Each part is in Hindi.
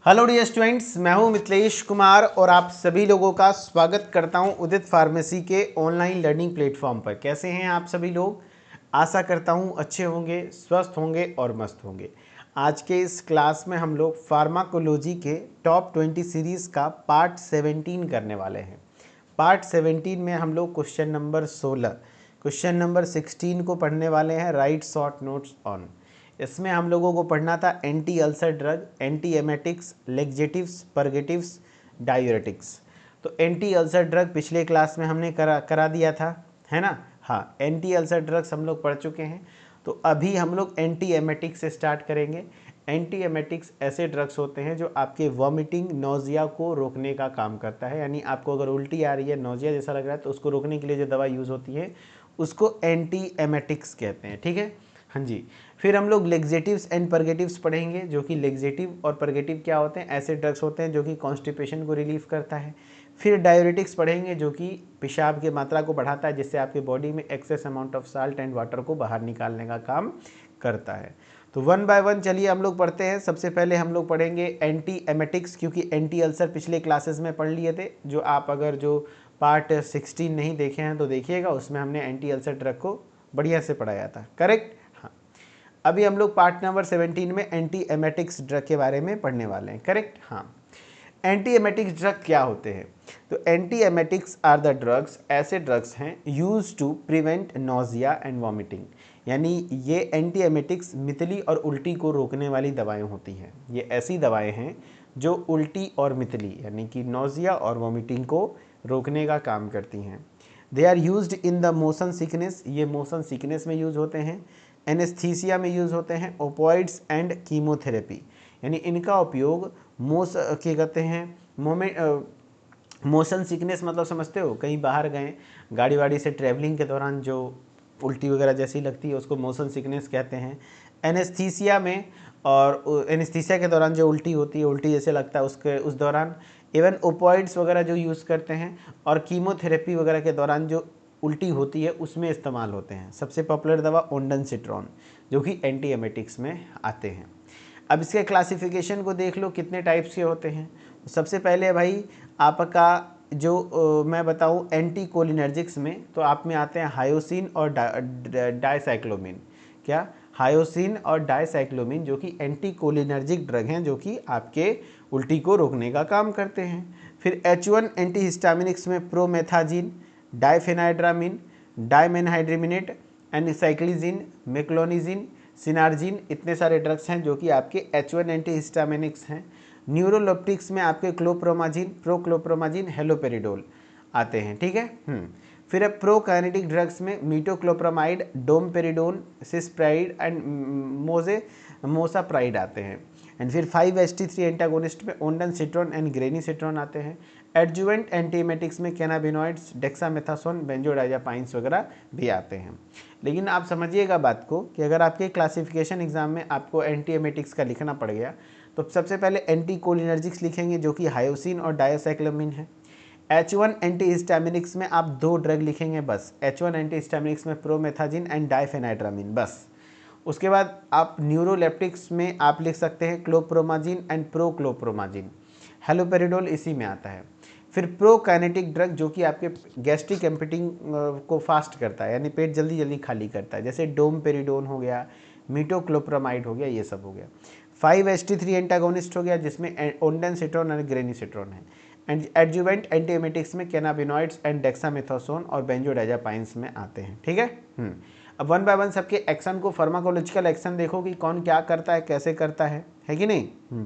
हेलो डियर स्टूडेंट्स, मैं हूं मिथिलेश कुमार और आप सभी लोगों का स्वागत करता हूं उदित फार्मेसी के ऑनलाइन लर्निंग प्लेटफॉर्म पर। कैसे हैं आप सभी लोग? आशा करता हूं अच्छे होंगे, स्वस्थ होंगे और मस्त होंगे। आज के इस क्लास में हम लोग फार्माकोलॉजी के टॉप 20 सीरीज़ का पार्ट 17 करने वाले हैं। पार्ट 17 में हम लोग क्वेश्चन नंबर 16, क्वेश्चन नंबर 16 को पढ़ने वाले हैं। Write short notes on. इसमें हम लोगों को पढ़ना था anti ulcer drug, anti emetics, laxatives, purgatives, diuretics. तो एंटी अल्सर ड्रग पिछले क्लास में हमने करा दिया था, है ना। हाँ, एंटी अल्सर ड्रग्स हम लोग पढ़ चुके हैं। तो अभी हम लोग एंटी एमेटिक्स से स्टार्ट करेंगे। एंटी एमेटिक्स ऐसे ड्रग्स होते हैं जो आपके वॉमिटिंग, नोजिया को रोकने का काम करता है। यानी आपको अगर उल्टी आ रही है, नोजिया जैसा लग रहा है, तो उसको रोकने के लिए जो दवा यूज़ होती है उसको एंटी एमेटिक्स कहते हैं। ठीक है, हाँ जी। फिर हम लोग लेक्जेटिव्स एंड परगेटिव्स पढ़ेंगे, जो कि लेक्जेटिव और परगेटिव क्या होते हैं? ऐसे ड्रग्स होते हैं जो कि कॉन्स्टिपेशन को रिलीव करता है। फिर डायूरेटिक्स पढ़ेंगे, जो कि पेशाब की मात्रा को बढ़ाता है, जिससे आपके बॉडी में excess amount of salt and water को बाहर निकालने का काम करता है। तो वन बाय वन चलिए हम लोग पढ़ते हैं। सबसे पहले हम लोग पढ़ेंगे एंटी एमेटिक्स, क्योंकि एंटी अल्सर पिछले क्लासेस में पढ़ लिए थे। जो आप अगर जो पार्ट 16 नहीं देखे हैं तो देखिएगा, उसमें हमने एंटी अल्सर ड्रग को बढ़िया से पढ़ाया था। करेक्ट। अभी हम लोग पार्ट नंबर 17 में एंटी एमेटिक्स ड्रग के बारे में पढ़ने वाले हैं। करेक्ट। हाँ, एंटी एमेटिक्स ड्रग क्या होते हैं? तो anti emetics are the drugs, ऐसे ड्रग्स हैं use to prevent nausea and vomiting. यानी ये एंटी एमेटिक्स मितली और उल्टी को रोकने वाली दवाएं होती हैं। ये ऐसी दवाएं हैं जो उल्टी और मितली यानी कि नोजिया और वॉमिटिंग को रोकने का काम करती हैं। They are used in the motion sickness, ये मोशन सिकनेस में यूज होते हैं। एनेस्थीसिया में यूज़ होते हैं। ओपॉइड्स एंड कीमोथेरेपी, यानी इनका उपयोग क्या कहते हैं, मोशन सिकनेस मतलब समझते हो? कहीं बाहर गए, गाड़ी वाड़ी से ट्रैवलिंग के दौरान जो उल्टी वगैरह जैसी लगती है उसको मोशन सिकनेस कहते हैं। एनेस्थीसिया में, और एनेस्थीसिया के दौरान जो उल्टी होती है, उल्टी जैसे लगता है उस दौरान। इवन ओपॉइड्स वगैरह जो यूज़ करते हैं, और कीमोथेरेपी वगैरह के दौरान जो उल्टी होती है उसमें इस्तेमाल होते हैं। सबसे पॉपुलर दवा ओंडासिट्रॉन, जो कि एंटी एमेटिक्स में आते हैं। अब इसके क्लासिफिकेशन को देख लो, कितने टाइप्स के होते हैं। सबसे पहले भाई आपका जो मैं बताऊं एंटी कोलिनर्जिक्स में, तो आप में आते हैं हायोसिन और डायसाइक्लोमिन। क्या? हायोसिन और डायसाइक्लोमिन, जो कि एंटी कोलिनर्जिक ड्रग हैं, जो कि आपके उल्टी को रोकने का काम करते हैं। फिर H1 एंटी हिस्टामिनिक्स में प्रोमेथाजिन, डाइफेनाइड्रामिन, डाइमेनहाइड्रेमिनेट, एनिसाइक्लिजिन, मेक्लोनिजिन, सिनार्जिन, इतने सारे ड्रग्स हैं जो कि आपके H1 एंटी हिस्टामिनिक्स हैं। न्यूरोलेप्टिक्स में आपके क्लोप्रोमाजिन, प्रोक्लोप्रोमाजिन, हेलोपेरिडोल आते हैं। ठीक है। फिर अब प्रोकाइनेटिक ड्रग्स में मीटोक्लोप्रामाइड, डोमपेरिडोन, सिस्प्राइड एंड मोसाप्राइड आते हैं। एंड फिर 5-HT3 एंटागोनिस्ट में ओंडासिट्रॉन एंड ग्रेनीसिट्रॉन आते हैं। एडजुवेंट एंटीएमेटिक्स में कैनाबिनॉइड्स, डेक्सामेथासोन, बेंजोडाइजापाइंस वगैरह भी आते हैं। लेकिन आप समझिएगा बात को कि अगर आपके क्लासिफिकेशन एग्जाम में आपको एंटीएमेटिक्स का लिखना पड़ गया, तो सबसे पहले एंटी कोलिनर्जिक्स लिखेंगे, जो कि हायोसिन और डायसाइक्लोमिन है। H1 एंटी हिस्टामिनिक्स में आप 2 ड्रग लिखेंगे बस। H1 एंटी हिस्टामिनिक्स में प्रोमेथाजिन एंड डाइफेनाइड्रामिन बस। उसके बाद आप न्यूरोलेप्टिक्स में आप लिख सकते हैं क्लोप्रोमाजिन एंड प्रोक्लोप्रोमाजिन। हेलोपेरिडोल इसी में आता है। फिर प्रोकाइनेटिक ड्रग, जो कि आपके गैस्ट्रिक एम्पिटिंग को फास्ट करता है, यानी पेट जल्दी जल्दी खाली करता है, जैसे डोमपेरिडोन हो गया, मीटोक्लोप्रामाइड हो गया, ये सब हो गया। 5-HT3 एंटागोनिस्ट हो गया, जिसमें ओंडासिट्रॉन और ग्रेनीसिट्रॉन है। एंड एडजुवेंट एंटीएमेटिक्स में कैनाबिनॉइड्स एंड डेक्सामेथासोन और बेंजोडाइजापाइंस में आते हैं। ठीक है। अब वन बाय वन सबके एक्शन को, फार्माकोलॉजिकल एक्शन देखो कि कौन क्या करता है, कैसे करता है कि नहीं।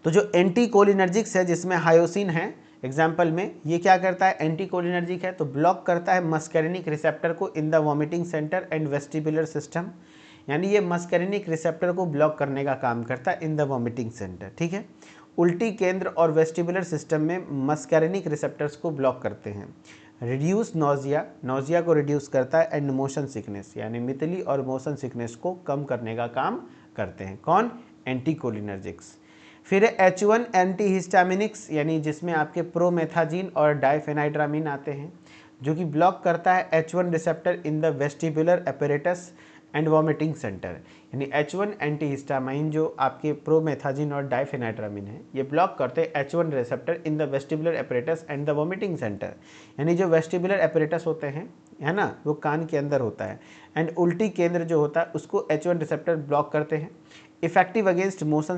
तो जो एंटी कोलिनर्जिक्स है, जिसमें हायोसिन है एग्जाम्पल में, ये क्या करता है? एंटी कोलिनर्जिक है, तो ब्लॉक करता है मस्कैरिनिक रिसेप्टर को in the vomiting centre and vestibular system. यानी ये मस्कैरिनिक रिसेप्टर को ब्लॉक करने का काम करता है इन द वॉमिटिंग सेंटर। ठीक है। उल्टी केंद्र और वेस्टिबुलर सिस्टम में मस्कैरिनिक रिसेप्टर्स को ब्लॉक करते हैं। रिड्यूस नोजिया, नोजिया को रिड्यूस करता है, एंड मोशन सिकनेस, यानी मितली और मोशन सिकनेस को कम करने का काम करते हैं। कौन? Anti cholinergics. फिर H1 एंटी हिस्टामिनिक्स, यानी जिसमें आपके प्रोमेथाजिन और डाइफेनाइड्रामिन आते हैं, जो कि ब्लॉक करता है H1 receptor in the vestibular apparatus and vomiting centre. यानी H1 एंटीहिस्टामाइन जो आपके प्रोमेथाजिन और डाइफेनाइट्रामिन है, ये ब्लॉक करते हैं H1 receptor in the vestibular apparatus and the vomiting centre. यानी जो वेस्टिबुलर एपरेटस होते हैं, है ना, वो कान के अंदर होता है, एंड उल्टी केंद्र जो होता है उसको H1 रिसेप्टर ब्लॉक करते हैं। इफेक्टिव अगेंस्ट मोशन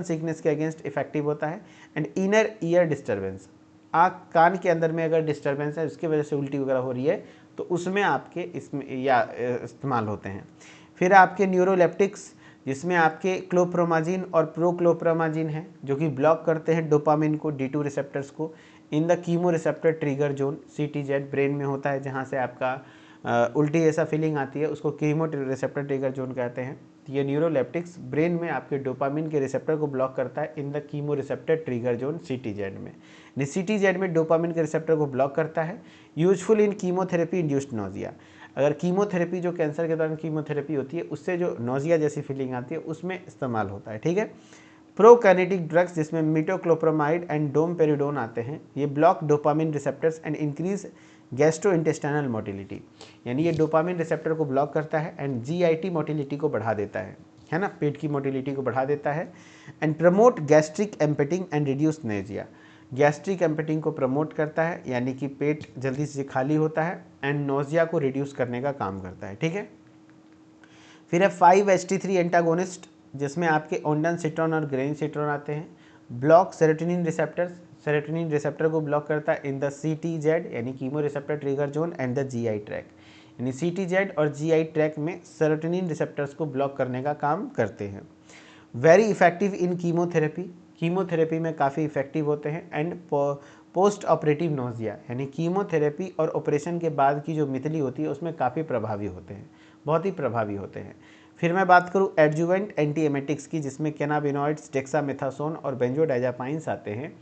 सिकनेस के अगेंस्ट इफेक्टिव होता है। एंड इनर ईयर डिस्टर्बेंस, आँख कान के अंदर में अगर डिस्टर्बेंस है उसकी वजह से उल्टी वगैरह हो रही है तो उसमें आपके इसमें या इस्तेमाल होते हैं। फिर आपके न्यूरोलेप्टिक्स, जिसमें आपके क्लोप्रोमाजिन और प्रोक्लोप्रोमाजिन है, जो कि ब्लॉक करते हैं डोपामिन को, D2 रिसेप्टर्स को in the chemo receptor trigger zone, CTZ brain में होता है, जहाँ से आपका उल्टी जैसा फीलिंग आती है, उसको कीमो रिसेप्टर ट्रिगर जोन कहते हैं। तो ये न्यूरोलेप्टिक्स ब्रेन में आपके डोपामिन के रिसेप्टर को ब्लॉक करता है in the chemo receptor trigger zone, CTZ में। CTZ में डोपामिन के रिसेप्टर को ब्लॉक करता है। Useful in chemotherapy induced nausea, अगर कीमोथेरेपी जो कैंसर के दौरान कीमोथेरेपी होती है उससे जो नोजिया जैसी फीलिंग आती है उसमें इस्तेमाल होता है, ठीक है। प्रोकैनेटिक ड्रग्स, जिसमें मीटोक्लोप्रोमाइड एंड डोमपेरिडोन आते हैं, ये block dopamine receptors and increase gastrointestinal motility. यानी ये डोपामिन रिसेप्टर को ब्लॉक करता है एंड GIT मोटिलिटी को बढ़ा देता है ना, पेट की मोटिलिटी को बढ़ा देता है। And promote gastric emptying and reduce nausea, gastric emptying को प्रमोट करता है, यानी कि पेट जल्दी से खाली होता है, एंड नोजिया को रिड्यूस करने का काम करता है, ठीक है। फिर है 5-HT3 एंटागोनिस्ट, जिसमें आपके ओंडानसिट्रॉन और ग्रेनिसिट्रॉन आते हैं। Block serotonin receptors, serotonin receptor को ब्लॉक करता है इन द CTZ यानी chemo receptor trigger zone and the GI track. यानी CTZ और GI ट्रैक में सेरोटोनिन रिसेप्टर्स को ब्लॉक करने का काम करते हैं। Very effective in chemotherapy, chemotherapy में काफ़ी इफेक्टिव होते हैं। एंड पोस्ट ऑपरेटिव नोजिया, यानी कीमोथेरेपी और ऑपरेशन के बाद की जो मितली होती है उसमें काफ़ी प्रभावी होते हैं, बहुत ही प्रभावी होते हैं। फिर मैं बात करूँ एडजुवेंट एंटीएमेटिक्स की, जिसमें कैनाबिनॉइड्स, डेक्सामेथासोन और बेंजोडाइजापाइंस आते हैं।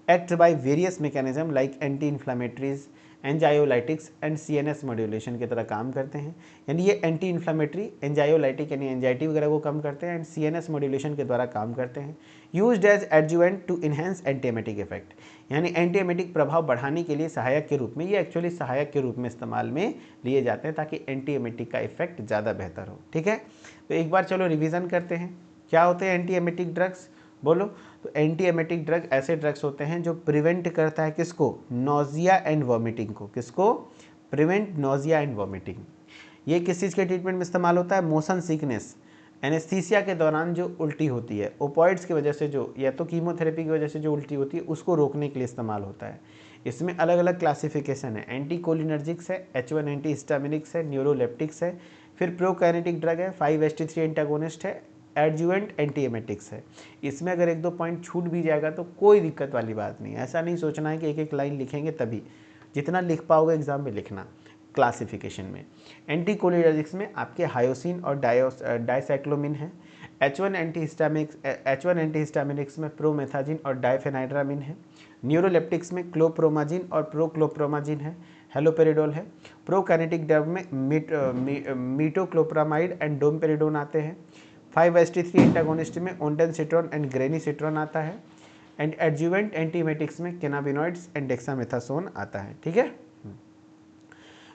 Act by various mechanism like anti inflammatories, anxiolytics and CNS modulation की तरह काम करते हैं। यानी ये एंटी इन्फ्लामेटरी, एंजायोलाइटिक यानी एंजाइटी वगैरह को कम करते हैं, एंड CNS मॉड्यूलेशन के द्वारा काम करते हैं। Used as adjuvant to enhance antiemetic effect, यानी एंटीएमेटिक प्रभाव बढ़ाने के लिए सहायक के रूप में, ये एक्चुअली सहायक के रूप में इस्तेमाल में लिए जाते हैं ताकि एंटीएमेटिक का इफेक्ट ज़्यादा बेहतर हो, ठीक है। तो एक बार चलो रिवीजन करते हैं, क्या होते हैं एंटीएमेटिक ड्रग्स, बोलो। तो एंटीएमेटिक ड्रग ऐसे ड्रग्स होते हैं जो प्रिवेंट करता है किसको, नोजिया एंड वॉमिटिंग को, किसको, प्रिवेंट नोजिया एंड वॉमिटिंग। ये किस चीज़ के ट्रीटमेंट में इस्तेमाल होता है, मोशन सिकनेस, एनेस्थीसिया के दौरान जो उल्टी होती है, ओपॉइड्स की वजह से जो, या तो कीमोथेरेपी की वजह से जो उल्टी होती है उसको रोकने के लिए इस्तेमाल होता है। इसमें अलग अलग क्लासिफिकेशन है, एंटीकोलिनर्जिक्स है, H1 एंटीहिस्टामिनिक्स है, न्यूरोलेप्टिक्स है, फिर प्रोकैनेटिक ड्रग है, 5-HT3 एंटागोनिस्ट है, एडजुवेंट एंटीएमेटिक्स है। इसमें अगर एक दो पॉइंट छूट भी जाएगा तो कोई दिक्कत वाली बात नहीं है, ऐसा नहीं सोचना है कि एक एक लाइन लिखेंगे तभी, जितना लिख पाओगे एग्जाम में लिखना। क्लासिफिकेशन में एंटीकोलिनर्जिक्स में आपके हायोसिन और डाइसाइक्लोमिन है। H1 एंटीहिस्टामिनिक्स में प्रोमेथाजिन और डाइफेनाइड्रामिन है। न्यूरोलेप्टिक्स में क्लोप्रोमाजिन और प्रोक्लोप्रोमाजिन है, हेलोपेरिडोल है। प्रोकैनेटिक ड्रग में मीटोक्लोप्रामाइड एंड डोमपेरिडोन आते हैं। 5-HT3 एंटागोनिस्ट में ओंडानसिट्रॉन एंड ग्रेनिसिट्रॉन आता है। एंड एडजुवेंट एंटीमेटिक्स में कैनाबिनॉइड्स एंड डेक्सामेथासोन आता है, ठीक है।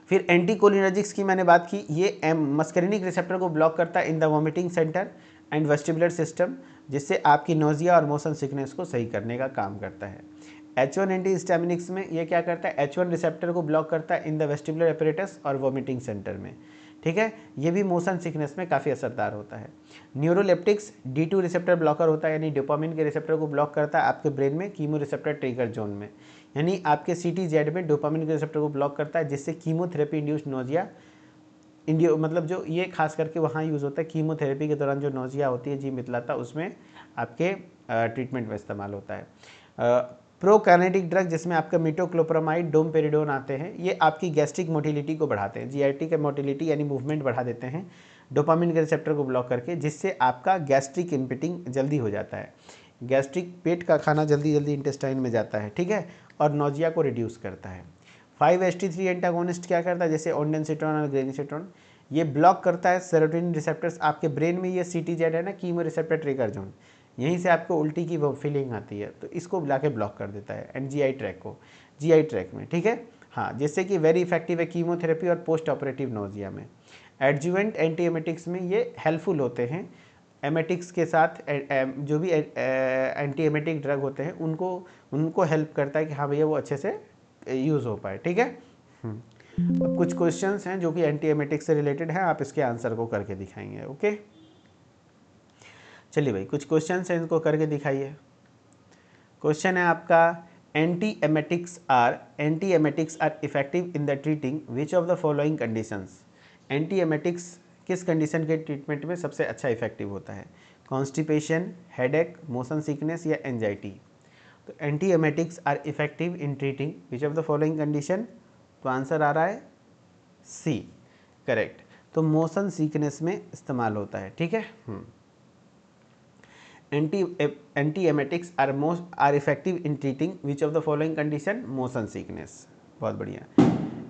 फिर एंटीकोलिनर्जिक्स की मैंने बात की, ये मस्करिनिक रिसेप्टर को ब्लॉक करता है in the vomiting centre and vestibular system, जिससे आपकी नोजिया और मोशन सिकनेस को सही करने का काम करता है। H1 एंटीहिस्टामिनिक्स में ये क्या करता है, H1 रिसेप्टर को ब्लॉक करता है इन द वेस्टिबुलर एपरेटस और वॉमिटिंग सेंटर में, ठीक है। ये भी मोशन सिकनेस में काफ़ी असरदार होता है। न्यूरोलेप्टिक्स D2 रिसेप्टर ब्लॉकर होता है, यानी डोपामिन के रिसेप्टर को ब्लॉक करता है आपके ब्रेन में कीमो रिसेप्टर ट्रिगर जोन में, यानी आपके CTZ में डोपामिन के रिसेप्टर को ब्लॉक करता है, जिससे कीमोथेरेपी इंड्यूस्ड नोजिया मतलब जो ये खास करके वहाँ यूज़ होता है कीमोथेरेपी के दौरान जो नोजिया होती है, जी मितलाता, उसमें आपके ट्रीटमेंट में इस्तेमाल होता है। प्रोकैनेटिक ड्रग, जिसमें आपका मीटोक्लोप्रामाइड, डोमपेरिडोन आते हैं, ये आपकी गैस्ट्रिक मोटिलिटी को बढ़ाते हैं, GIT के मोटिलिटी यानी मूवमेंट बढ़ा देते हैं डोपामिन के रिसेप्टर को ब्लॉक करके, जिससे आपका गैस्ट्रिक इम्पिटिंग जल्दी हो जाता है, गैस्ट्रिक पेट का खाना जल्दी जल्दी इंटेस्टाइन में जाता है, ठीक है, और नोजिया को रिड्यूस करता है। 5-HT3 एंटागोनिस्ट क्या करता है, जैसे ओंडानसिट्रॉन और ग्रेनिसिट्रॉन, ये ब्लॉक करता है सेरोटोनिन रिसेप्टर्स, आपके ब्रेन में ये CTZ है ना, कीमो रिसेप्टर ट्रिगर जोन, यहीं से आपको उल्टी की वो फीलिंग आती है, तो इसको बुला के ब्लॉक कर देता है, एंड GI ट्रैक को, GI ट्रैक में, ठीक है, हाँ, जिससे कि वेरी इफेक्टिव है कीमोथेरेपी और पोस्ट ऑपरेटिव नोजिया में। एडजुवेंट एंटीएमेटिक्स में ये हेल्पफुल होते हैं, एमेटिक्स के साथ जो भी एंटी एमेटिक ड्रग होते हैं उनको हेल्प करता है कि हाँ भैया वो अच्छे से यूज़ हो पाए, ठीक है। अब कुछ क्वेश्चंस हैं जो कि एंटी एमेटिक से रिलेटेड हैं, आप इसके आंसर को करके दिखाएंगे, ओके। चलिए भाई कुछ क्वेश्चंस हैं, इनको करके दिखाइए। क्वेश्चन है आपका, anti emetics are effective in the treating which of the following conditions. Antiemetics किस कंडीशन के ट्रीटमेंट में सबसे अच्छा इफेक्टिव होता है? कॉन्स्टिपेशन, हेडेक, मोशन सिकनेस या एंजाइटी। तो anti emetics are effective in treating which of the following condition, तो आंसर आ रहा है सी, करेक्ट। तो मोशन सिकनेस में इस्तेमाल होता है, ठीक है। Antiemetics are effective in treating which of the following condition, motion sickness. बहुत बढ़िया।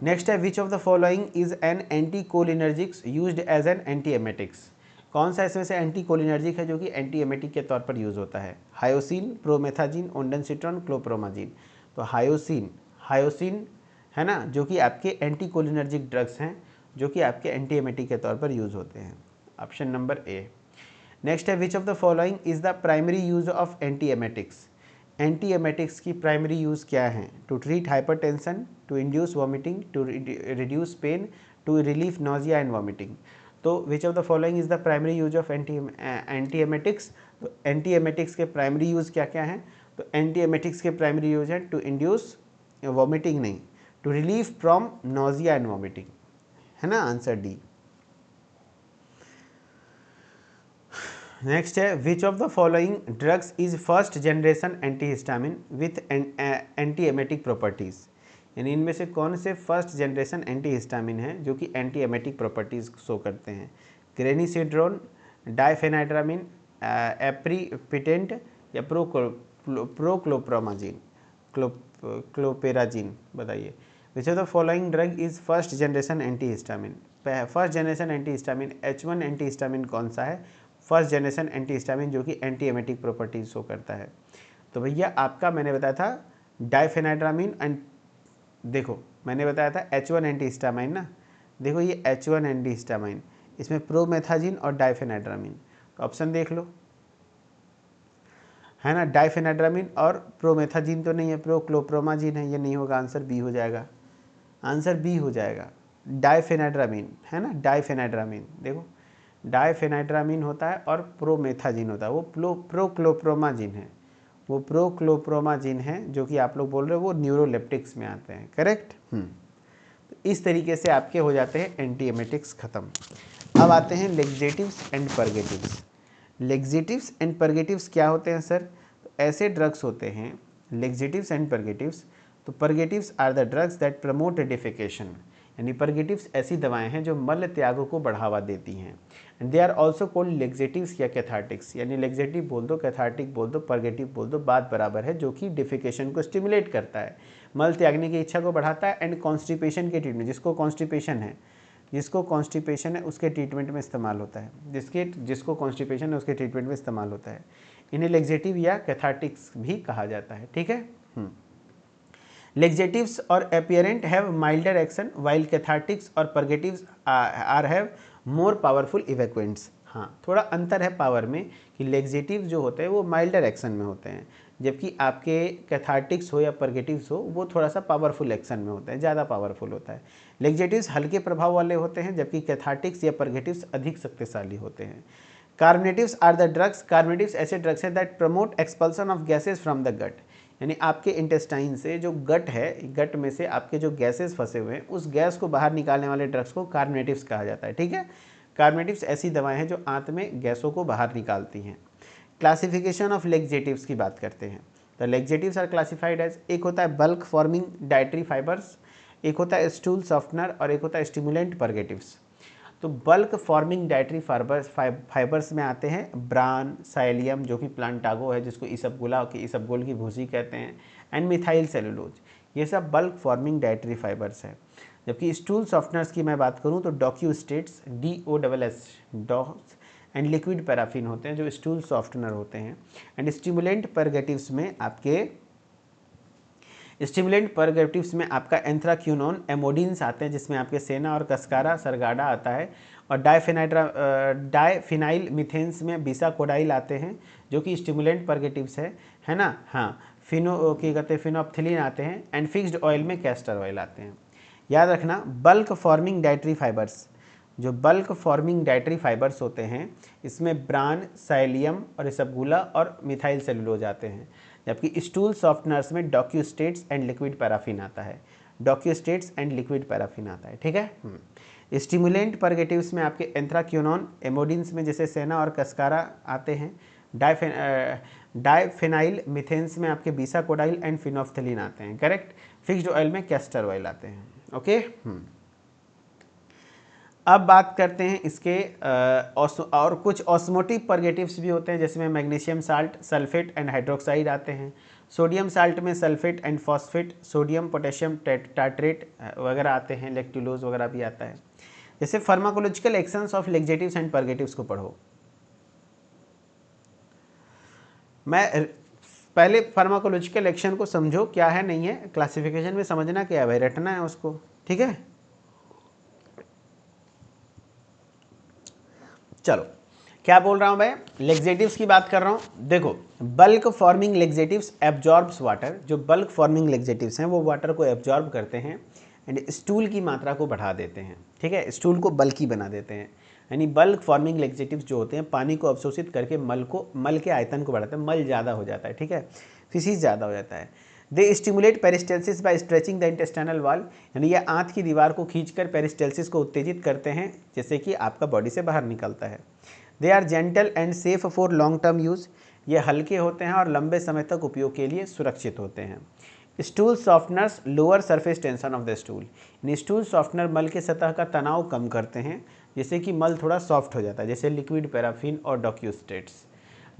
नेक्स्ट है, which of the following is an anticholinergics used as an antiemetics. कौन सा इसमें से एंटी कोलिनर्जिक है जो कि एंटी एमेटिक के तौर पर यूज होता है? Hyoscine, promethazine, ondansetron, chlorpromazine. तो हायोसिन है ना, जो कि आपके एंटी कोलिनर्जिक ड्रग्स हैं जो कि आपके एंटी एमेटिक के तौर पर यूज होते हैं। Option number A. नेक्स्ट है, which of the following is the primary use of anti emetics. Anti emetics की प्राइमरी यूज क्या है? To treat hypertension, to induce vomiting, to reduce pain, to relief nausea and vomiting. तो which of the following is the primary use of anti emetics. तो एंटी एमेटिक्स के प्राइमरी यूज क्या क्या हैं? तो एंटी एमेटिक्स के प्राइमरी यूज है टू इंड्यूस वॉमिटिंग नहीं, to relief from nausea and vomiting, है ना, आंसर डी। नेक्स्ट है, which of the following drugs is first generation antihistamine with anti emetic properties. यानी इनमें से कौन से फर्स्ट जनरेशन एंटीहिस्टामिन है जो कि एंटी एमेटिक प्रॉपर्टीज शो करते हैं? ग्रेनिसिड्रोन, डाइफेनाइड्रामिन, एप्रीपिटेंट या प्रोक्लोप्रोमाजिन, क्लोपेराजिन। बताइए, विच of the following drug is first generation antihistamine. First generation antihistamine H1 antihistamine कौन सा है? फर्स्ट जनरेशन एंटीहिस्टामिन जो कि एंटी एमेटिक प्रॉपर्टीज शो करता है। तो भैया आपका मैंने बताया था डाइफेनाइड्रामिन एंड, देखो मैंने बताया था H1 एंटीहिस्टामाइन ना, देखो ये H1 एंटीहिस्टामाइन, इसमें प्रोमेथाजिन और डाइफेनाइड्रामिन। तो ऑप्शन देख लो, है ना, डाइफेनाइड्रामिन और प्रोमेथाजिन तो नहीं है, प्रोक्लोप्रोमाजिन है, ये नहीं होगा, आंसर बी हो जाएगा, आंसर बी हो जाएगा। डाइफेनाइड्रामिन है ना, डाइफेनाइड्रामिन, देखो डाइफेनाइड्रामिन होता है और प्रोमेथाजिन होता है, वो प्रोक्लोप्रोमाजिन है, वो प्रोक्लोप्रोमाजिन है जो कि आप लोग बोल रहे हो वो न्यूरोलेप्टिक्स में आते हैं, करेक्ट। तो इस तरीके से आपके हो जाते हैं एंटी एमेटिक्स खत्म। अब आते हैं laxatives and purgatives. Laxatives and purgatives क्या होते हैं सर? तो ऐसे ड्रग्स होते हैं लेग्जेटिव्स एंड परगेटिव्स। तो purgatives are the drugs that promote defecation, यानी परगेटिव्स ऐसी दवाएं हैं जो मल त्याग को बढ़ावा देती हैं। And they are also called laxatives या कैथार्टिक्स, यानी लेग्जेटिव बोल दो, कैथार्टिक बोल दो, परगेटिव बोल दो, बात बराबर है, जो कि डिफिकेशन को स्टिमुलेट करता है, मल त्यागने की इच्छा को बढ़ाता है। एंड कॉन्स्टिपेशन के ट्रीटमेंट, जिसको कॉन्स्टिपेशन है उसके ट्रीटमेंट में इस्तेमाल होता है, जिसको कॉन्स्टिपेशन है उसके ट्रीटमेंट में इस्तेमाल होता है। इन्हें लेग्जेटिव या कैथार्टिक्स भी कहा जाता है, ठीक है। लेग्जेटिव्स और aperient have milder action while cathartics और purgatives are have more powerful evacuants. हाँ, थोड़ा अंतर है पावर में कि लेग्जेटिव जो होते हैं वो माइल्डर एक्शन में होते हैं, जबकि आपके कैथार्टिक्स हो या परगेटिव्स हो वो थोड़ा सा पावरफुल एक्शन में होता है, ज़्यादा पावरफुल होता है। लेग्जेटिव्स हल्के प्रभाव वाले होते हैं जबकि कैथार्टिक्स या परगेटिव्स अधिक शक्तिशाली होते हैं। Carminatives are the drugs, carminatives ऐसे ड्रग्स हैं that promote expulsion of gases from the gut, यानी आपके इंटेस्टाइन से जो गट है, गट में से आपके जो गैसेस फंसे हुए हैं उस गैस को बाहर निकालने वाले ड्रग्स को कार्बोनेटिव्स कहा जाता है, ठीक है। कार्बोनेटिव्स ऐसी दवाएं हैं जो आंत में गैसों को बाहर निकालती हैं। क्लासिफिकेशन ऑफ लेग्जेटिव्स की बात करते हैं। तो लेग्जेटिव्स आर क्लासिफाइड एज, एक होता है बल्क फॉर्मिंग डाइटरी फाइबर्स, एक होता है स्टूल सॉफ्टनर और एक होता है स्टिमुलेंट परगेटिव्स। तो बल्क फॉर्मिंग डाइटरी फाइबर्स में आते हैं ब्रान, साइलियम जो कि प्लांटागो है जिसको इसबगोल की भूसी कहते हैं, एंड मिथाइल सेलुलोज, ये सब बल्क फॉर्मिंग डाइटरी फाइबर्स है। जबकि स्टूल सॉफ्टनर्स की मैं बात करूं तो docusates, DOSS, DOSS and liquid paraffin होते हैं जो स्टूल सॉफ्टनर होते हैं। एंड स्टिमुलेंट परगेटिव्स में आपके स्टिमुलेंट परगेटिव्स में आपका एंथ्राक्यूनोन, एमोडिन्स आते हैं जिसमें आपके सेना और कस्कारा सरगाडा आता है, और डायफिनाइल मिथेन्स में बीसाकोडाइल आते हैं जो कि स्टिमुलेंट परगेटिव्स है ना। हाँ, फिनोप्थिलीन आते हैं, एंड फिक्स्ड ऑयल में कैस्टर ऑयल आते हैं। याद रखना, बल्क फॉर्मिंग डाइटरी फाइबर्स, जो बल्क फॉर्मिंग डाइटरी फाइबर्स होते हैं इसमें ब्रान, साइलियम और इसबगोला और मिथाइल सेलुलोज आते हैं, जबकि स्टूल सॉफ्टनर्स में डॉक्यूस्टेट्स एंड लिक्विड पैराफिन आता है, डॉक्यूस्टेट्स एंड लिक्विड पैराफिन आता है, ठीक है। स्टिमुलेंट परगेटिव्स में आपके एंथ्राक्यूनोन, एमोडिन्स में जैसे सेना और कस्कारा आते हैं, डायफेनाइल मिथेन्स में आपके बीसाकोडाइल एंड फिनोफ्थलीन आते हैं, करेक्ट। फिक्स्ड ऑयल में कैस्टर ऑयल आते हैं, ओके। अब बात करते हैं इसके और कुछ ऑस्मोटिव परगेटिव्स भी होते हैं, जिसमें magnesium salt, sulphate and hydroxide आते हैं। सोडियम साल्ट में sulphate and phosphate, sodium potassium tartrate वगैरह आते हैं, लेक्टुलोज वगैरह भी आता है। जैसे pharmacological actions of laxatives and purgatives को पढ़ो। मैं पहले फार्माकोलॉजिकल एक्शन को समझो क्या है नहीं है, क्लासिफिकेशन में समझना क्या है भाई, रटना है उसको, ठीक है। चलो, क्या बोल रहा हूं भाई, लेक्जेटिव्स की बात कर रहा हूं। देखो, बल्क फॉर्मिंग लेक्जेटिव्स एब्जॉर्ब्स वाटर, जो बल्क फॉर्मिंग लेक्जेटिव्स हैं वो वाटर को एब्जॉर्ब करते हैं एंड स्टूल की मात्रा को बढ़ा देते हैं, ठीक है, स्टूल को बल्की बना देते हैं। यानी बल्क फॉर्मिंग लेक्जेटिव्स जो होते हैं पानी को अवशोषित करके मल के आयतन को बढ़ाते हैं, मल ज़्यादा हो जाता है, ठीक है, फिसिस ज़्यादा हो जाता है। They stimulate peristalsis by stretching the intestinal wall, यानी ये आंत की दीवार को खींचकर पेरिस्टेल्सिस को उत्तेजित करते हैं, जैसे कि आपका बॉडी से बाहर निकलता है। They are gentle and safe for long term use, ये हल्के होते हैं और लंबे समय तक उपयोग के लिए सुरक्षित होते हैं। Stool softeners lower surface tension of the stool, यानी स्टूल सॉफ्टनर मल के सतह का तनाव कम करते हैं, जिससे कि मल थोड़ा सॉफ्ट हो जाता है, जैसे लिक्विड पैराफिन और docusates.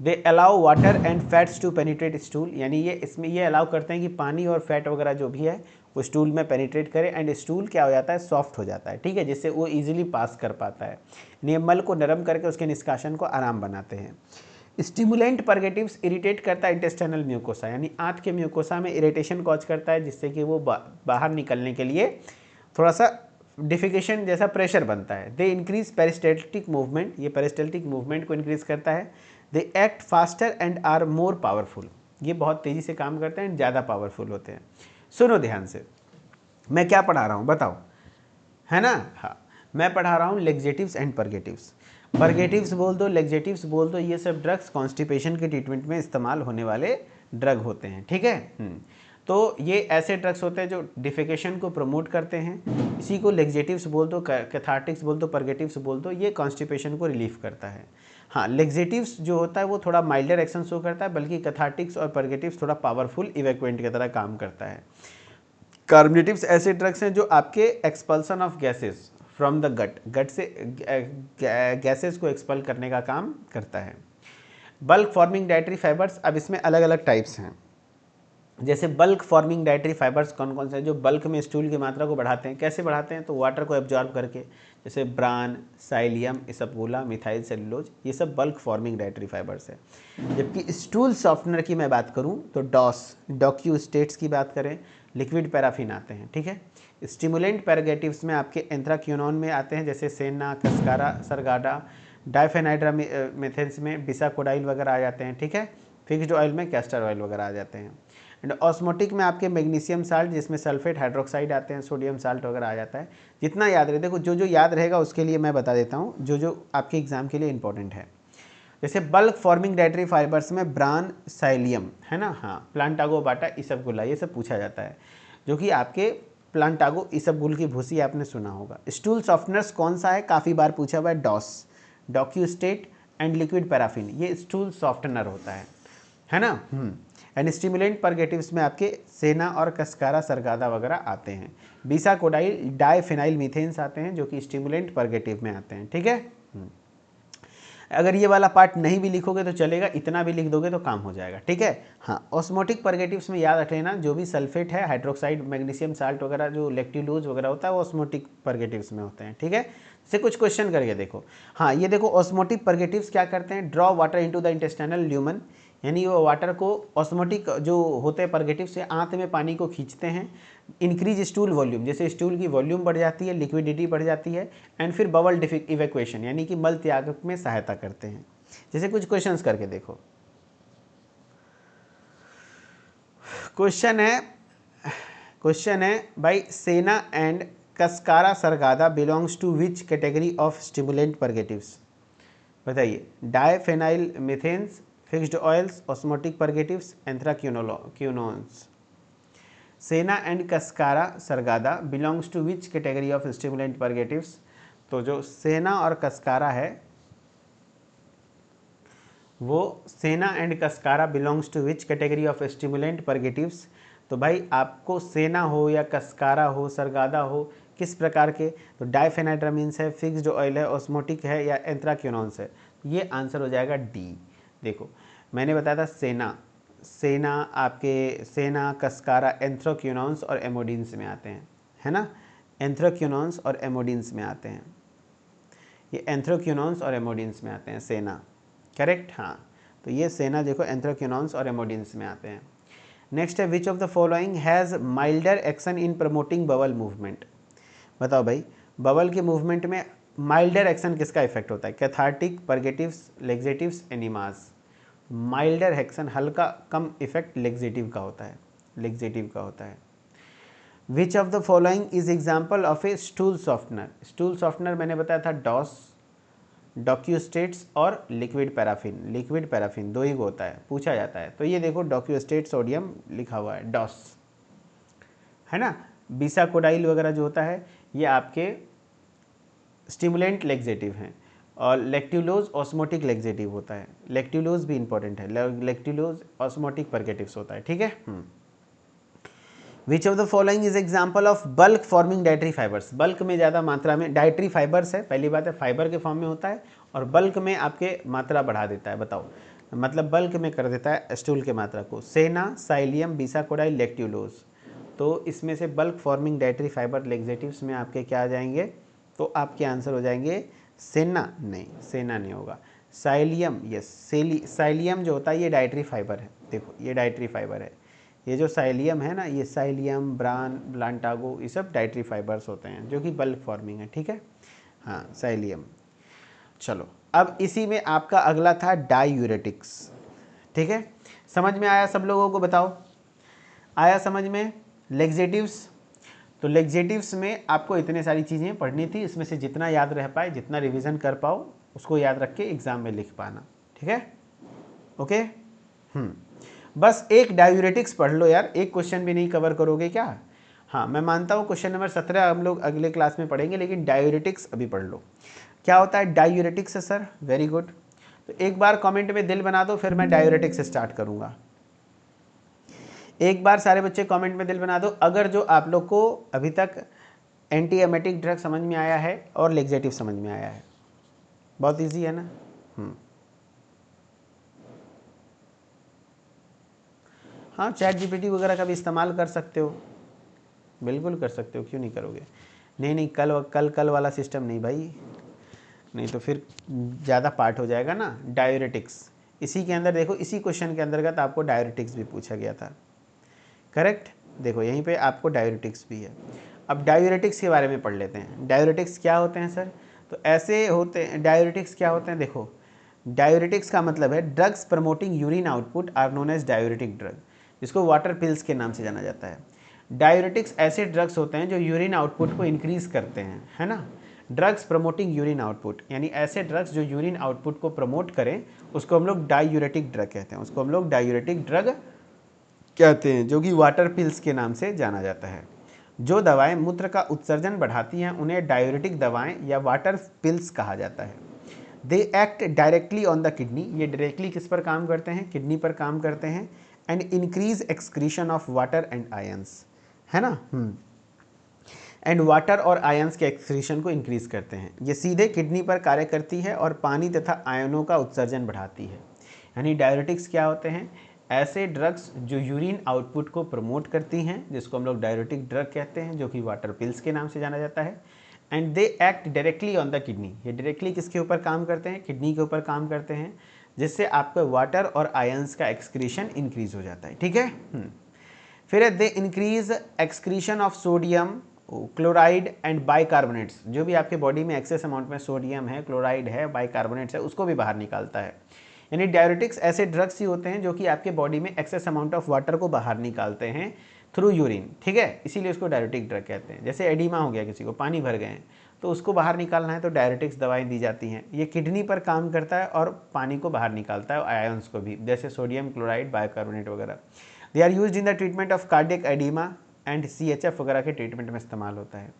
They allow water and fats to penetrate stool, यानी ये इसमें ये अलाउ करते हैं कि पानी और फैट वगैरह जो भी है वो स्टूल में पेनिट्रेट करे, एंड स्टूल क्या हो जाता है, सॉफ्ट हो जाता है, ठीक है, जिससे वो इजीली पास कर पाता है। ये मल को नरम करके उसके निष्कासन को आराम बनाते हैं। स्टिमुलेंट परगेटिव्स इरिटेट करता है इंटेस्टाइनल म्यूकोसा, यानी आंत के म्यूकोसा में इरिटेशन कॉज करता है, जिससे कि वो बाहर निकलने के लिए थोड़ा सा डिफिकेशन जैसा प्रेशर बनता है। दे इंक्रीज पेरिस्टेल्टिक मूवमेंट, ये पेरिस्टेल्टिक मूवमेंट को इंक्रीज करता है। They act faster and are more powerful, ये बहुत तेज़ी से काम करते हैं, ज़्यादा पावरफुल होते हैं। सुनो ध्यान से, मैं क्या पढ़ा रहा हूँ बताओ, है ना। हाँ, मैं पढ़ा रहा हूँ लेक्जेटिव्स एंड परगेटिव्स। परगेटिव्स बोल दो, लेक्जेटिव्स बोल दो, ये सब ड्रग्स कॉन्स्टिपेशन के ट्रीटमेंट में इस्तेमाल होने वाले ड्रग होते हैं, ठीक है। तो ये ऐसे ड्रग्स होते हैं जो डिफिकेशन को प्रमोट करते हैं, इसी को लेक्जेटिव्स बोल दो, कैथार्टिक्स बोल दो, परगेटिव्स बोल दो, ये कॉन्स्टिपेशन को रिलीफ करता है। हाँ, लेक्जेटिव्स जो होता है वो थोड़ा माइल्डर एक्शन शो करता है, बल्कि कैथार्टिक्स और परगेटिव्स थोड़ा पावरफुल इवैक्यूएंट की तरह काम करता है। कार्बोनेटिव्स ऐसे ड्रग्स हैं जो आपके expulsion of gases from the gut से गैसेस को एक्सपल करने का काम करता है। बल्क फॉर्मिंग डाइटरी फाइबर्स, अब इसमें अलग अलग टाइप्स हैं। जैसे बल्क फॉर्मिंग डाइटरी फाइबर्स कौन कौन से हैं, जो बल्क में स्टूल की मात्रा को बढ़ाते हैं। कैसे बढ़ाते हैं, तो वाटर को एब्जॉर्ब करके, जैसे ब्रान, साइलियम, इसबगोला, मिथाइल सेलुलोज, ये सब बल्क फॉर्मिंग डाइटरी फाइबर्स है। जबकि स्टूल सॉफ्टनर की मैं बात करूं तो डॉक्यूस्टेट्स की बात करें, लिक्विड पैराफिन आते हैं, ठीक है। स्टिमुलेंट पैरागेटिव्स में आपके एंथ्राक्यूनोन में आते हैं, जैसे सेना, कस्कारा, सरगाडा, डायफेनाइड्रा मेथेन्स में बिसाकोडाइल वगैरह आ जाते हैं, ठीक है। फिक्स्ड ऑयल में कैस्टर ऑयल वगैरह आ जाते हैं। एंड ऑस्मोटिक में आपके मैग्नीशियम साल्ट, जिसमें सल्फेट, हाइड्रोक्साइड आते हैं, सोडियम साल्ट वगैरह आ जाता है। जितना याद रहे, देखो जो जो याद रहेगा उसके लिए मैं बता देता हूँ, जो जो आपके एग्जाम के लिए इंपॉर्टेंट है। जैसे बल्क फॉर्मिंग डाइटरी फाइबर्स में ब्रान, साइलियम, है ना, हाँ, प्लांटागो बाटा, इसबगोला, ये सब पूछा जाता है, जो कि आपके प्लांटागो इसबगोल की भूसी आपने सुना होगा। स्टूल सॉफ्टनर्स कौन सा है, काफ़ी बार पूछा हुआ है, डॉक्यूस्टेट एंड लिक्विड पैराफिन, ये स्टूल सॉफ्टनर होता है ना। एंड स्टिमुलेंट परगेटिव्स में आपके सेना और कस्कारा, सरगादा वगैरह आते हैं। बीसाकोडाइल, डायफिनाइल मीथेन्स आते हैं, जो कि स्टिमुलेंट परगेटिव में आते हैं, ठीक है। अगर ये वाला पार्ट नहीं भी लिखोगे तो चलेगा, इतना भी लिख दोगे तो काम हो जाएगा, ठीक है। हाँ, ऑस्मोटिक परगेटिव्स में याद रख लेना, जो भी सल्फेट है, हाइड्रोक्साइड, मैग्नीशियम साल्ट वगैरह, जो लेक्टिलूज वगैरह होता है, वो ऑस्मोटिक परगेटिव्स में होते हैं, ठीक है। से कुछ क्वेश्चन करके देखो। हाँ, ये देखो, ऑस्मोटिक परगेटिव्स क्या करते हैं, draw water into the intestinal lumen, यानी वो वाटर को ऑस्मोटिक जो होते हैं परगेटिव से आंत में पानी को खींचते हैं। इंक्रीज स्टूल वॉल्यूम, जैसे स्टूल की वॉल्यूम बढ़ जाती है, लिक्विडिटी बढ़ जाती है। एंड फिर बबल इवैक्यूएशन यानी कि मल त्याग में सहायता करते हैं। जैसे कुछ क्वेश्चंस करके देखो। क्वेश्चन है भाई, senna and cascara sagrada belongs to which category of stimulant purgatives? बताइए। Diphenyl methanes, fixed oils, osmotic purgatives, anthraquinones. Senna and cascara sagrada belongs to which category of stimulant purgatives? तो जो सेना और कस्कारा है वो senna and cascara belongs to which category of stimulant purgatives? तो भाई आपको सेना हो या कस्कारा हो, सरगादा हो, किस प्रकार के? तो डायफेनाइड्रामीन्स है, फिक्स्ड ऑयल है, ऑस्मोटिक है या एंथ्राक्यूनोन्स है? ये आंसर हो जाएगा डी। देखो मैंने बताया था सेना आपके सेना, कस्कारा, एंथ्राक्यूनोन्स और एमोडिन्स में आते हैं, है ना। एंथ्राक्यूनोन्स और एमोडिन्स में आते हैं, ये एंथ्राक्यूनोन्स और एमोडिन्स में आते हैं सेना, करेक्ट। हाँ, तो ये सेना देखो एंथ्राक्यूनोन्स और एमोडिन्स में आते हैं। नेक्स्ट है, which of the following has milder action in promoting bubble movement? बताओ भाई, बबल के मूवमेंट में माइल्डर एक्शन किसका इफेक्ट होता है? Cathartic, purgatives, laxatives, enemas. Milder action, हल्का कम इफेक्ट लेग्जेटिव का होता है, लेग्जेटिव का होता है। Which of the following is example of A stool softener? Stool softener मैंने बताया था डॉस, डॉक्यूस्टेट्स और लिक्विड पैराफिन। लिक्विड पैराफिन दो ही होता है, पूछा जाता है। तो ये देखो डॉक्यूस्टेट सोडियम लिखा हुआ है, डॉस, है ना। बीसाकोडाइल वगैरह जो होता है ये आपके स्टिमुलेंट लेग्जेटिव हैं। और लेक्ट्यूलोज ऑस्मोटिक लेग्जेटिव होता है। लेक्ट्यूलोज भी इंपॉर्टेंट है, लेक्ट्यूलोज ऑस्मोटिक परगेटिव्स होता है, ठीक है। Which of the following is example of bulk forming dietary fibres? Bulk में ज़्यादा मात्रा में डाइटरी फाइबर्स है, पहली बात है फाइबर के फॉर्म में होता है और बल्क में आपके मात्रा बढ़ा देता है। बताओ, मतलब बल्क में कर देता है स्टूल के मात्रा को। सेना, साइलियम, बीसाकोडाइल, लेक्ट्यूलोज। तो इसमें से bulk forming dietary fibre laxatives में आपके क्या आ जाएंगे? तो आपके आंसर हो जाएंगे सेना, नहीं सेना नहीं होगा, साइलियम। यस, साइलियम जो होता है ये डाइटरी फाइबर है। देखो ये डाइटरी फाइबर है, ये जो साइलियम है ना, ये साइलियम, ब्लांटागो, ये सब डाइटरी फाइबर्स होते हैं जो कि बल्क फॉर्मिंग है, ठीक है। हाँ, साइलियम। चलो अब इसी में आपका अगला था डायूरेटिक्स, ठीक है। समझ में आया सब लोगों को? बताओ, आया समझ में? लेग्जेटिव्स, तो लेग्जेटिव्स में आपको इतने सारी चीज़ें पढ़नी थी, इसमें से जितना याद रह पाए, जितना रिवीजन कर पाओ उसको याद रख के एग्जाम में लिख पाना, ठीक है। ओके। बस एक डायूरेटिक्स पढ़ लो यार, एक क्वेश्चन भी नहीं कवर करोगे क्या? हाँ, मैं मानता हूँ क्वेश्चन नंबर 17 हम लोग अगले क्लास में पढ़ेंगे, लेकिन डायूरेटिक्स अभी पढ़ लो। क्या होता है डायूरेटिक्स? सर वेरी गुड, तो एक बार कमेंट में दिल बना दो, फिर मैं डायूरेटिक्स स्टार्ट करूँगा। एक बार सारे बच्चे कमेंट में दिल बना दो अगर जो आप लोग को अभी तक एंटी एमेटिक ड्रग समझ में आया है और लेग्जेटिव समझ में आया है। बहुत इजी है ना। हाँ, चैट जीपीटी वगैरह का भी इस्तेमाल कर सकते हो, बिल्कुल कर सकते हो, क्यों नहीं करोगे। नहीं कल वाला सिस्टम नहीं भाई, नहीं तो फिर ज़्यादा पार्ट हो जाएगा ना। डायूरेटिक्स इसी के अंदर देखो, इसी क्वेश्चन के अंतर्गत आपको डायूरेटिक्स भी पूछा गया था, करेक्ट। देखो यहीं पे आपको डायूरेटिक्स भी है। अब डायूरेटिक्स के बारे में पढ़ लेते हैं। डायूरेटिक्स क्या होते हैं सर? तो ऐसे होते हैं डायूरेटिक्स, क्या होते हैं देखो, डायूरेटिक्स का मतलब है drugs promoting urine output are known as diuretic drug, जिसको वाटर पिल्स के नाम से जाना जाता है। डायूरेटिक्स ऐसे ड्रग्स होते हैं जो यूरिन आउटपुट को इंक्रीज करते हैं, है ना। ड्रग्स प्रमोटिंग यूरिन आउटपुट, यानी ऐसे ड्रग्स जो यूरिन आउटपुट को प्रमोट करें उसको हम लोग डायूरेटिक ड्रग कहते हैं, उसको हम लोग डायूरेटिक ड्रग कहते हैं, जो कि वाटर पिल्स के नाम से जाना जाता है। जो दवाएं मूत्र का उत्सर्जन बढ़ाती हैं उन्हें डायूरेटिक दवाएं या वाटर पिल्स कहा जाता है। They act directly on the kidney, ये डायरेक्टली किस पर काम करते हैं? किडनी पर काम करते हैं। And increase excretion of water and ions, है ना। एंड वाटर और आयंस के एक्सक्रीशन को इंक्रीज करते हैं। ये सीधे किडनी पर कार्य करती है और पानी तथा आयनों का उत्सर्जन बढ़ाती है। यानी डायूरेटिक्स क्या होते हैं? ऐसे ड्रग्स जो यूरिन आउटपुट को प्रमोट करती हैं, जिसको हम लोग डायूरेटिक ड्रग कहते हैं, जो कि वाटर पिल्स के नाम से जाना जाता है। And they act directly on the kidney, ये डायरेक्टली किसके ऊपर काम करते हैं? किडनी के ऊपर काम करते हैं। जिससे आपका वाटर और आयंस का एक्सक्रीशन इंक्रीज हो जाता है। ठीक है। फिर है they increase excretion of sodium, chloride and bicarbonates. जो भी आपके बॉडी में एक्सेस अमाउंट में सोडियम है, क्लोराइड है, बाइकार्बोनेट्स है, उसको भी बाहर निकालता है। यानी डायरेटिक्स ऐसे ड्रग्स ही होते हैं जो कि आपके बॉडी में एक्सेस अमाउंट ऑफ वाटर को बाहर निकालते हैं थ्रू यूरिन। ठीक है, इसीलिए उसको डायरेटिक ड्रग कहते हैं। जैसे एडिमा हो गया, किसी को पानी भर गए हैं तो उसको बाहर निकालना है तो डायरेटिक्स दवाएं दी जाती हैं। ये किडनी पर काम करता है और पानी को बाहर निकालता है, आयंस को भी, जैसे सोडियम, क्लोराइड, बाइकार्बोनेट वगैरह। They are used in the treatment of cardiac oedema and CHF वगैरह के ट्रीटमेंट में इस्तेमाल होता है।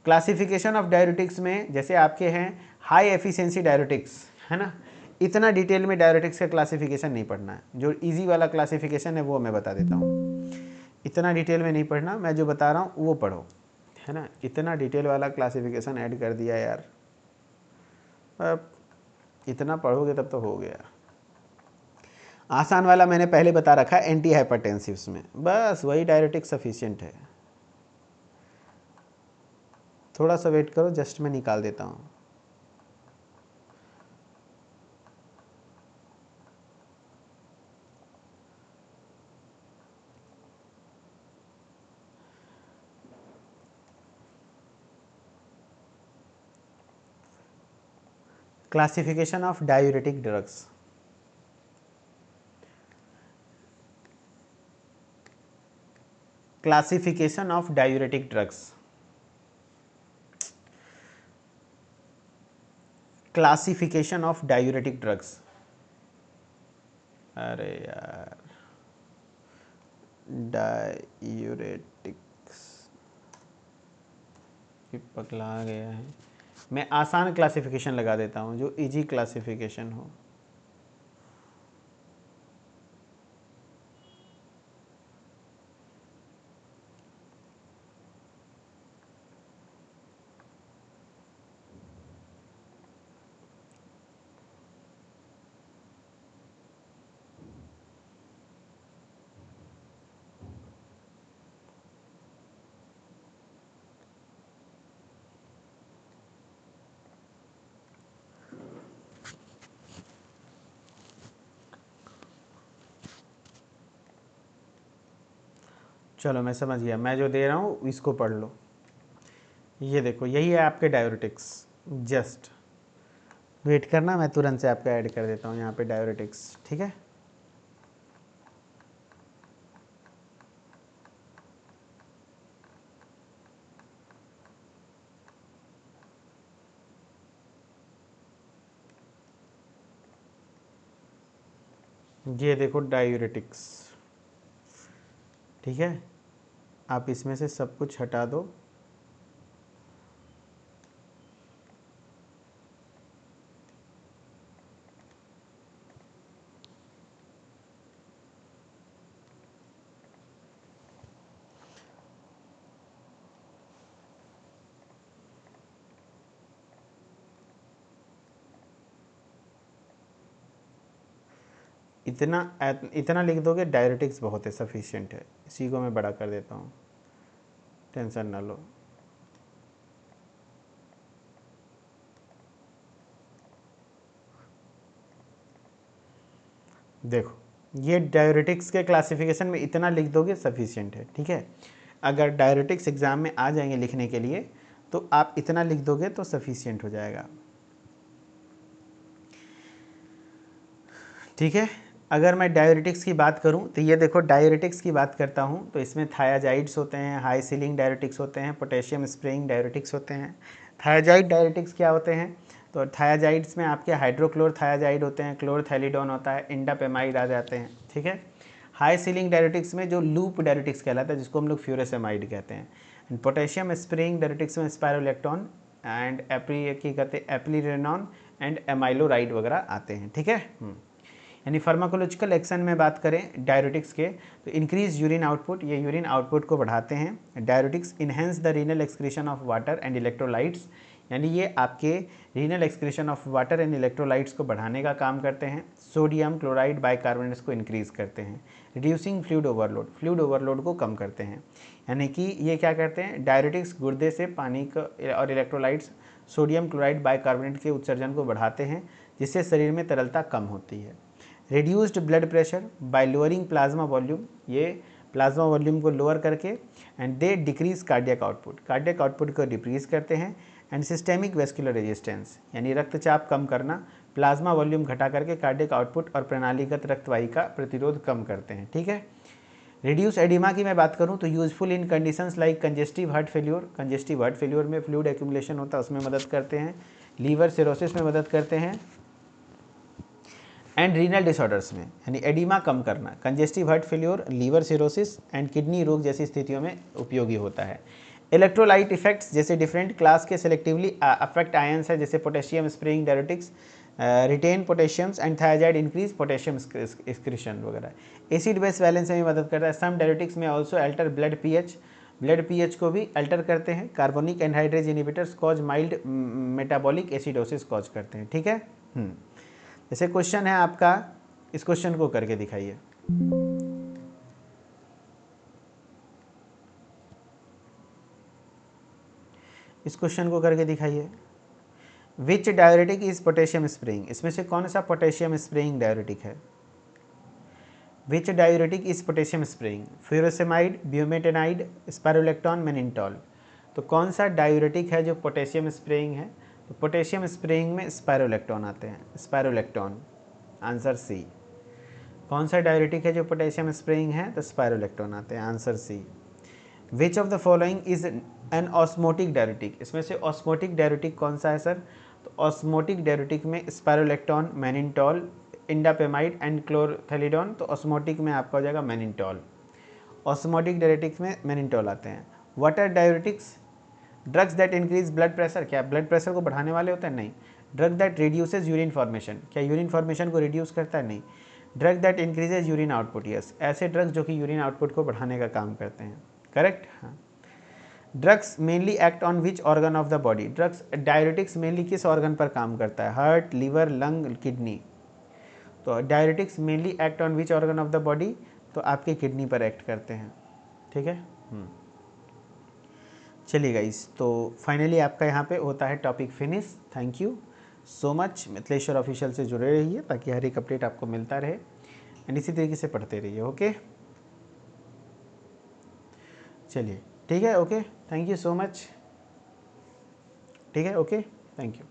क्लासिफिकेशन ऑफ डायरेटिक्स में जैसे आपके हैं हाई एफिशिएंसी डायरेटिक्स, है ना। इतना डिटेल में डायरेटिक्स का क्लासिफिकेशन नहीं पढ़ना है, जो इजी वाला क्लासिफिकेशन है वो मैं बता देता हूँ। इतना डिटेल में नहीं पढ़ना, मैं जो बता रहा हूँ वो पढ़ो, है ना। इतना डिटेल वाला क्लासिफिकेशन ऐड कर दिया यार, अब इतना पढ़ोगे तब तो हो गया। आसान वाला मैंने पहले बता रखा है एंटी हाइपरटेंसिव्स में, बस वही डायरेटिक्स सफिशिएंट है। थोड़ा सा वेट करो, जस्ट मैं निकाल देता हूँ। Classification of diuretic drugs. Classification of diuretic drugs. Classification of diuretic drugs. अरे यार, डायूरेटिक्स पगला गया है। मैं आसान क्लासिफिकेशन लगा देता हूँ, जो इजी क्लासिफिकेशन हो। चलो मैं समझ गया, मैं जो दे रहा हूँ इसको पढ़ लो। ये देखो, यही है आपके डायूरेटिक्स। जस्ट वेट करना, मैं तुरंत से आपका ऐड कर देता हूँ यहाँ पे डायूरेटिक्स। ठीक है, ये देखो डायूरेटिक्स। ठीक है, आप इसमें से सब कुछ हटा दो। इतना इतना लिख दोगे, डायरेटिक्स बहुत है, सफिशिएंट है। इसी को मैं बड़ा कर देता हूँ, टेंशन ना लो। देखो, ये डायरेटिक्स के क्लासिफिकेशन में इतना लिख दोगे सफिशिएंट है। ठीक है, अगर डायरेटिक्स एग्जाम में आ जाएंगे लिखने के लिए तो आप इतना लिख दोगे तो सफिशिएंट हो जाएगा। ठीक है, अगर मैं डायरेटिक्स की बात करूं तो ये देखो, डायरेटिक्स की बात करता हूं तो इसमें थायाजाइड्स होते हैं, हाई सीलिंग डायरेटिक्स होते हैं, पोटेशियम स्प्रेइंग डायरेटिक्स होते हैं। थायाजाइड डायरेटिक्स क्या होते हैं, तो थायाजाइड्स में आपके हाइड्रोक्लोर थायाजाइड होते हैं, क्लोरथैलिडोन होता है, इंडापेमाइड आ जाते हैं। ठीक है, हाई सीलिंग डायरेटिक्स में जो लूप डायरेटिक्स कहलाता है, जिसको हम लोग फ्यूरेसेमाइड कहते हैं। पोटेशियम स्प्रेइंग डायरेटिक्स में स्पायरोलेक्टोन एंड एप्लीरेनॉन एंड एमाइलोराइड वगैरह आते हैं। ठीक है, यानी फार्माकोलॉजिकल एक्शन में बात करें डायरेटिक्स के तो इंक्रीज यूरिन आउटपुट, ये यूरिन आउटपुट को बढ़ाते हैं। Diuretics enhance the renal excretion of water and electrolytes, यानी ये आपके renal excretion of water and electrolytes को बढ़ाने का काम करते हैं। सोडियम, क्लोराइड, बाइकार्बोनेट्स को इंक्रीज करते हैं। Reducing fluid overload, fluid overload को कम करते हैं। यानी कि ये क्या करते हैं, डायरेटिक्स गुर्दे से पानी का और इलेक्ट्रोलाइट्स, सोडियम, क्लोराइड, बाइकार्बोनेट के उत्सर्जन को बढ़ाते हैं, जिससे शरीर में तरलता कम होती है। Reduced blood pressure by lowering plasma volume, ये प्लाज्मा वॉल्यूम को लोअर करके, and they decrease cardiac output को डिक्रीज करते हैं। एंड सिस्टेमिक वेस्कुलर रेजिस्टेंस, यानी रक्तचाप कम करना, प्लाज्मा वॉल्यूम घटा करके कार्डियक आउटपुट और प्रणालीगत रक्तवाहिका प्रतिरोध कम करते हैं। ठीक है। रिड्यूस एडिमा की मैं बात करूं तो useful in conditions like congestive heart failure में फ्लूइड एक्यूमुलेशन होता है, उसमें मदद करते हैं। लीवर सिरोसिस में मदद करते हैं। एंड रीनल डिसऑर्डर्स में, यानी एडिमा कम करना, congestive heart failure, liver cirrhosis and kidney रोग जैसी स्थितियों में उपयोगी होता है। इलेक्ट्रोलाइट इफेक्ट्स, जैसे डिफरेंट क्लास के सेलेक्टिवली अफेक्ट आयंस है, जैसे potassium sparing diuretics retain potassiums and thiazide increase potassium excretion वगैरह। एसिड बेस बैलेंस में भी मदद करता है। सम डायरेटिक्स में ऑल्सो अल्टर ब्लड पीएच को भी अल्टर करते हैं। Carbonic anhydrase inhibitors cause mild metabolic acidosis cause करते हैं। ठीक है। जैसे क्वेश्चन है आपका, इस क्वेश्चन को करके दिखाइए। इस क्वेश्चन को करके दिखाइए। Which diuretic is potassium sparing, इसमें से कौन सा पोटेशियम स्प्रेइंग डायरेटिक है? Which diuretic is potassium sparing? Furosemide, bumetanide, spironolactone, mannitol. तो कौन सा डायरेटिक है जो पोटेशियम स्प्रेइंग है? तो पोटेशियम स्प्रेइंग में स्पाइरोलेक्टॉन आते हैं, स्पाइरोलेक्टॉन, आंसर सी। कौन सा डायरेटिक है जो पोटेशियम स्प्रेइंग है? तो स्पाइरोलेक्टॉन आते हैं, answer C. Which of the following is an osmotic diuretic, इसमें से ऑस्मोटिक डायरेटिक कौन सा है सर? तो ऑस्मोटिक डायरेटिक में स्पाइरोलेक्टॉन, मेनिनटॉल, इंडापेमाइड एंड क्लोरथेलिडोन। तो ऑस्मोटिक में आपका हो जाएगा मेनिनटॉल। ऑस्मोटिक डायरेटिक्स में मेनिनटॉल आते हैं। What are diuretics? Drugs that increase blood pressure, क्या ब्लड प्रेशर को बढ़ाने वाले होते हैं? नहीं। Drug that reduces urine formation, क्या यूरिन फॉर्मेशन को रिड्यूस करता है? नहीं। Drug that increases urine output, yes, ऐसे ड्रग्स जो कि यूरिन आउटपुट को बढ़ाने का काम करते हैं। करेक्ट, हाँ। Drugs mainly act on which organ of the body, drugs diuretics mainly किस ऑर्गन पर काम करता है? Heart, liver, lung, kidney. तो diuretics mainly act on which organ of the body? तो आपके किडनी पर एक्ट करते हैं। ठीक है। चलिए गाइस, तो फाइनली आपका यहाँ पे होता है topic finish. Thank you so much. Mithileshwar official से जुड़े रहिए ताकि हर एक अपडेट आपको मिलता रहे, एंड इसी तरीके से पढ़ते रहिए। ओके, चलिए ठीक है। Okay, thank you so much. ठीक है, ओके, थैंक यू।